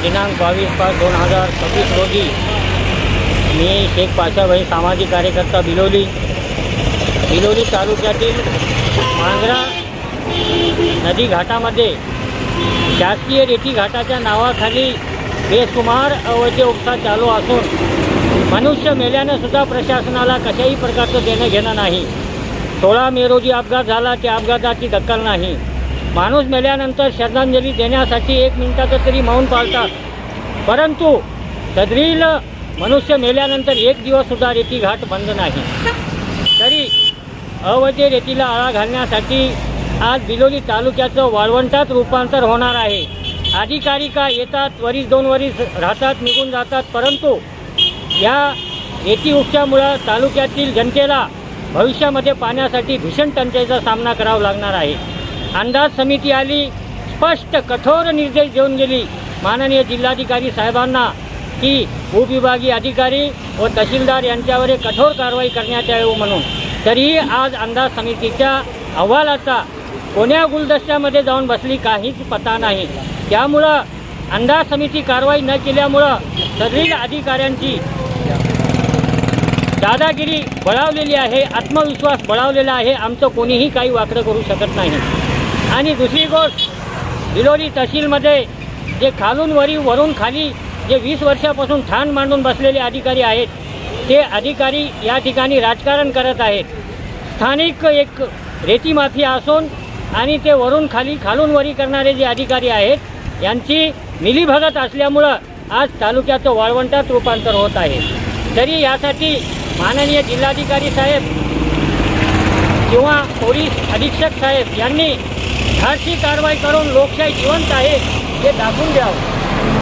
दिनांक 22/5/2026 रोजी मी शेख पाशाभाई सामाजिक कार्यकर्ता बिलोली तालुक्यातील मांजरा नदी घाटामध्ये शासकीय रेती घाटाच्या नावाखाली बेसुमार अवैध उपसा चालू असून मनुष्य मेल्यानं सुद्धा प्रशासनाला कशाही प्रकारचं देणं घेणं नाही. 16 मे रोजी अपघात झाला, त्या अपघाताची दखल नाही. माणूस मेल्यानंतर श्रद्धांजली देण्यासाठी 1 मिनिटाचं तरी मौन पाळतात, परंतु सदरील मनुष्य मेल्यानंतर 1 दिवससुद्धा रेती घाट बंद नाही. तरी अवैध रेतीला आळा घालण्यासाठी आज बिलोली तालुक्याचं वाळवंटात रूपांतर होणार आहे. अधिकारी का येतात, वरीस 2 वरीस राहतात, निघून जातात, परंतु या रेती उपशामुळं तालुक्यातील जनतेला भविष्यामध्ये पाण्यासाठी भीषण टंचाईचा सामना करावा लागणार आहे. अंदाज समिती आली, स्पष्ट कठोर निर्देश देऊन गेली माननीय जिल्हाधिकारी साहेबांना की उपविभागीय अधिकारी व तहसीलदार यांच्यावर कठोर कारवाई करण्यात यावी म्हणून. तरीही आज अंदाज समितीच्या अहवालाचा कोण्या गुलदस्त्यामध्ये जाऊन बसली काहीच पत्ता नाही. त्यामुळं अंदाज समिती कारवाई न केल्यामुळं सदरील अधिकाऱ्यांची दादागिरी बळावलेली आहे, आत्मविश्वास बळावलेला आहे. आमचं कोणीही काही वाकडं करू शकत नाही. आणि दुसरी गोष्ट, बिलोली तहसीलमध्ये जे खालून वरून खाली जे 20 वर्षापासून ठाण मांडून बसलेले अधिकारी आहेत, ते अधिकारी या ठिकाणी राजकारण करत आहेत. स्थानिक एक रेती माफिया असून आणि ते वरून खालून वरी करणारे जे अधिकारी आहेत, यांची मिलीभगत असल्यामुळं आज तालुक्याचं वाळवंटात रूपांतर होत आहे. तरी यासाठी माननीय जिल्हाधिकारी साहेब किंवा पोलीस अधीक्षक साहेब यांनी धाडसी कारवाई करून लोकशाही जिवंत आहे हे दाखवून द्यावं.